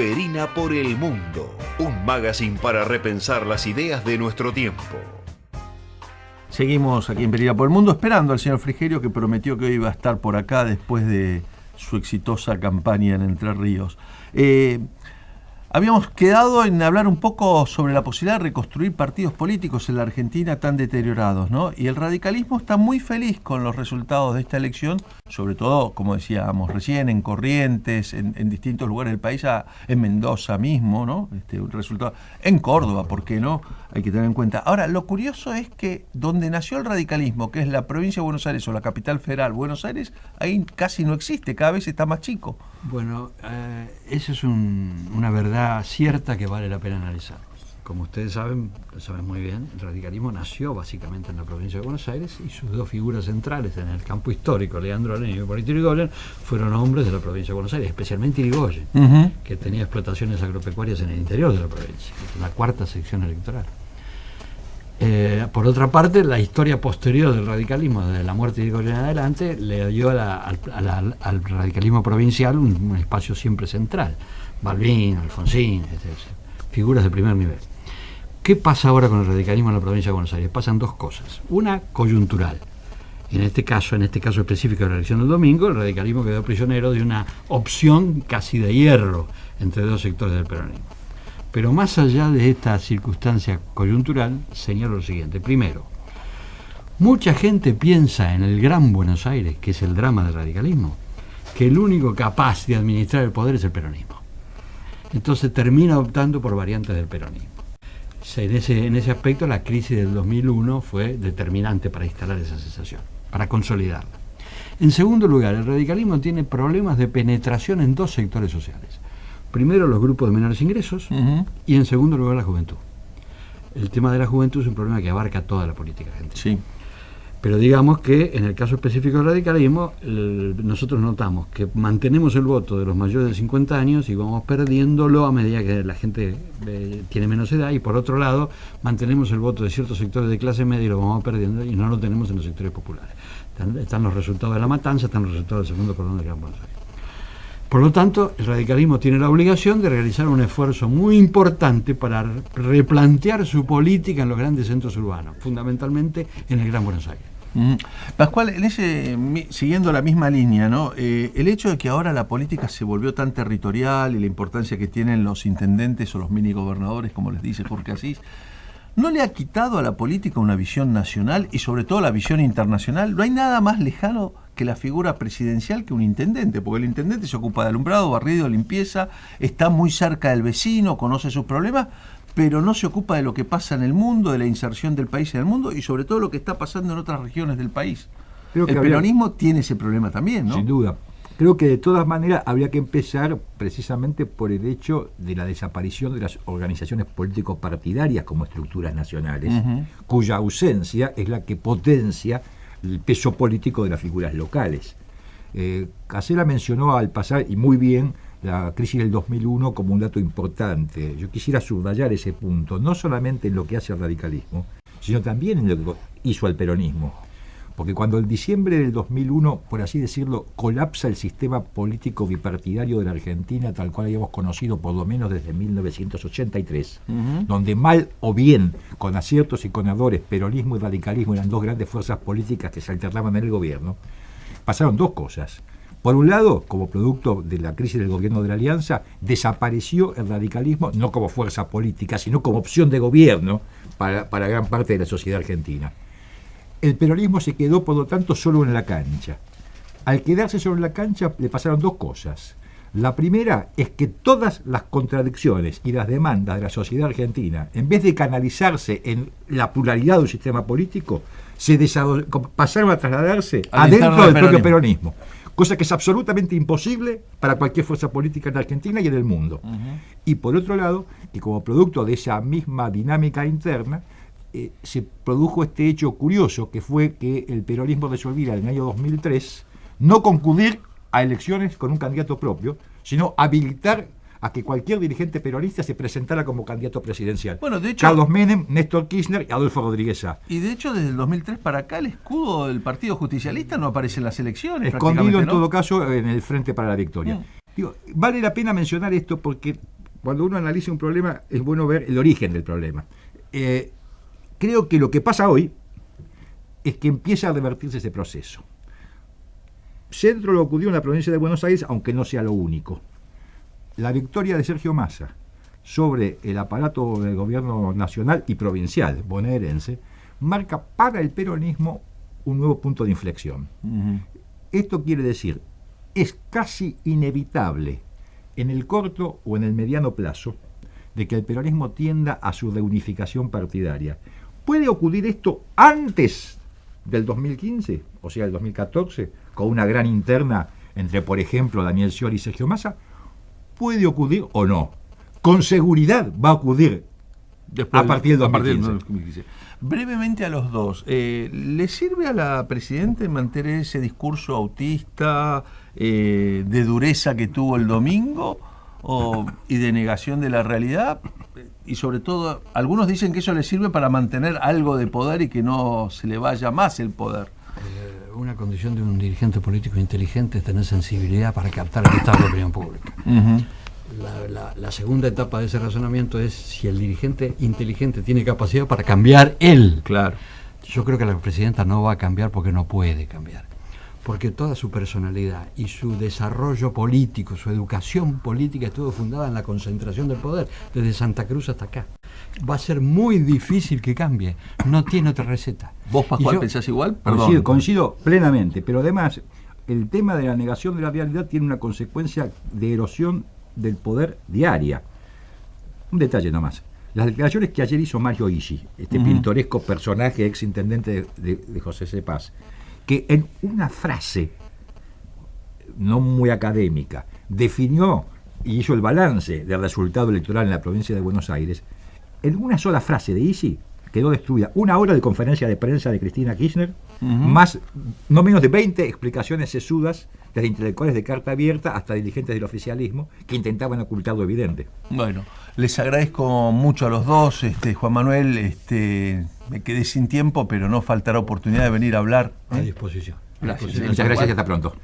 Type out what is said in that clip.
Perina por el Mundo, un magazine para repensar las ideas de nuestro tiempo. Seguimos aquí en Perina por el Mundo esperando al señor Frigerio, que prometió que hoy iba a estar por acá después de su exitosa campaña en Entre Ríos. Habíamos quedado en hablar un poco sobre la posibilidad de reconstruir partidos políticos en la Argentina tan deteriorados, ¿no? Y el radicalismo está muy feliz con los resultados de esta elección, sobre todo, como decíamos recién, en Corrientes, en distintos lugares del país, en Mendoza mismo, ¿no? Un resultado en Córdoba, ¿por qué no? Hay que tener en cuenta. Ahora, lo curioso es que donde nació el radicalismo, que es la provincia de Buenos Aires o la capital federal, Buenos Aires, ahí casi no existe, cada vez está más chico. Bueno, esa es una verdad cierta que vale la pena analizar. Como ustedes saben, lo saben muy bien, el radicalismo nació básicamente en la provincia de Buenos Aires y sus dos figuras centrales en el campo histórico, Leandro Alem y Hipólito Yrigoyen, fueron hombres de la provincia de Buenos Aires, especialmente Yrigoyen, que tenía explotaciones agropecuarias en el interior de la provincia, la cuarta sección electoral. Por otra parte, la historia posterior del radicalismo, desde la muerte de Yrigoyen en adelante, le dio al radicalismo provincial un espacio siempre central. Balbín, Alfonsín, figuras de primer nivel. ¿Qué pasa ahora con el radicalismo en la provincia de Buenos Aires? Pasan dos cosas. Una, coyuntural. En este caso específico de la elección del domingo, el radicalismo quedó prisionero de una opción casi de hierro entre dos sectores del peronismo. Pero más allá de esta circunstancia coyuntural, señalo lo siguiente. Primero, mucha gente piensa en el Gran Buenos Aires, que es el drama del radicalismo, que el único capaz de administrar el poder es el peronismo. Entonces termina optando por variantes del peronismo. En ese aspecto, la crisis del 2001 fue determinante para instalar esa sensación, para consolidarla. En segundo lugar, el radicalismo tiene problemas de penetración en dos sectores sociales. Primero, los grupos de menores ingresos, y en segundo lugar, la juventud. El tema de la juventud es un problema que abarca toda la política argentina. Sí. Pero digamos que en el caso específico del radicalismo, nosotros notamos que mantenemos el voto de los mayores de 50 años y vamos perdiéndolo a medida que la gente tiene menos edad, y por otro lado, mantenemos el voto de ciertos sectores de clase media y lo vamos perdiendo y no lo tenemos en los sectores populares. Están los resultados de la matanza, están los resultados del segundo cordón de Gran Buenos Aires. Por lo tanto, el radicalismo tiene la obligación de realizar un esfuerzo muy importante para replantear su política en los grandes centros urbanos, fundamentalmente en el Gran Buenos Aires. Pascual, siguiendo la misma línea, ¿no? El hecho de que ahora la política se volvió tan territorial y la importancia que tienen los intendentes o los minigobernadores, como les dice Jorge Asís, ¿no le ha quitado a la política una visión nacional y sobre todo la visión internacional? No hay nada más lejano que la figura presidencial que un intendente, porque el intendente se ocupa de alumbrado, barrido, limpieza, está muy cerca del vecino, conoce sus problemas, pero no se ocupa de lo que pasa en el mundo, de la inserción del país en el mundo y sobre todo lo que está pasando en otras regiones del país. El peronismo tiene ese problema también, ¿no? Sin duda. Creo que de todas maneras habría que empezar precisamente por el hecho de la desaparición de las organizaciones político-partidarias como estructuras nacionales, cuya ausencia es la que potencia el peso político de las figuras locales. Casella mencionó al pasar, y muy bien, la crisis del 2001 como un dato importante. Yo quisiera subrayar ese punto, no solamente en lo que hace el radicalismo, sino también en lo que hizo el peronismo. Porque cuando en diciembre del 2001, por así decirlo, colapsa el sistema político bipartidario de la Argentina, tal cual habíamos conocido por lo menos desde 1983, donde mal o bien, con aciertos y con errores, peronismo y radicalismo eran dos grandes fuerzas políticas que se alternaban en el gobierno, pasaron dos cosas. Por un lado, como producto de la crisis del gobierno de la Alianza, desapareció el radicalismo, no como fuerza política, sino como opción de gobierno para gran parte de la sociedad argentina. El peronismo se quedó, por lo tanto, solo en la cancha. Al quedarse solo en la cancha, le pasaron dos cosas. La primera es que todas las contradicciones y las demandas de la sociedad argentina, en vez de canalizarse en la pluralidad de un sistema político, pasaron a trasladarse adentro del propio peronismo. Cosa que es absolutamente imposible para cualquier fuerza política en Argentina y en el mundo. Y por otro lado, que como producto de esa misma dinámica interna, se produjo este hecho curioso, que fue que el peronismo resolviera en el año 2003 no concurrir a elecciones con un candidato propio, sino habilitar a que cualquier dirigente peronista se presentara como candidato presidencial. Bueno, de hecho, Carlos Menem, Néstor Kirchner y Adolfo Rodríguez Sá. Y de hecho, desde el 2003 para acá, el escudo del Partido Justicialista no aparece en las elecciones. Escondido en todo caso en el Frente para la Victoria. Digo, vale la pena mencionar esto porque cuando uno analiza un problema es bueno ver el origen del problema. Creo que lo que pasa hoy es que empieza a revertirse ese proceso. Centro lo ocurrió en la provincia de Buenos Aires, aunque no sea lo único. La victoria de Sergio Massa sobre el aparato del gobierno nacional y provincial bonaerense marca para el peronismo un nuevo punto de inflexión. Esto quiere decir, es casi inevitable en el corto o en el mediano plazo de que el peronismo tienda a su reunificación partidaria. ¿Puede ocurrir esto antes del 2015, o sea, el 2014, con una gran interna entre, por ejemplo, Daniel Scioli y Sergio Massa? ¿Puede ocurrir o no? Con seguridad va a ocurrir a partir del 2015. Brevemente a los dos, ¿le sirve a la Presidenta mantener ese discurso autista, de dureza que tuvo el domingo y de negación de la realidad? Y sobre todo, algunos dicen que eso le sirve para mantener algo de poder y que no se le vaya más el poder. Una condición de un dirigente político inteligente es tener sensibilidad para captar el estado de la opinión pública. La segunda etapa de ese razonamiento es si el dirigente inteligente tiene capacidad para cambiar él. Claro. Yo creo que la presidenta no va a cambiar porque no puede cambiar. Porque toda su personalidad y su desarrollo político, su educación política estuvo fundada en la concentración del poder, desde Santa Cruz hasta acá. Va a ser muy difícil que cambie. No tiene otra receta. ¿Vos, Pascual, pensás igual? Coincido plenamente, pero además el tema de la negación de la realidad tiene una consecuencia de erosión del poder diaria. Un detalle nomás. Las declaraciones que ayer hizo Mario Isi, este pintoresco personaje ex intendente de José Cepaz, que en una frase no muy académica definió y hizo el balance del resultado electoral en la provincia de Buenos Aires, en una sola frase de Isi quedó destruida una hora de conferencia de prensa de Cristina Kirchner, más no menos de 20 explicaciones sesudas desde intelectuales de carta abierta hasta dirigentes del oficialismo que intentaban ocultar lo evidente. Bueno, les agradezco mucho a los dos, Juan Manuel, me quedé sin tiempo, pero no faltará oportunidad de venir a hablar. A disposición. Muchas gracias y hasta pronto.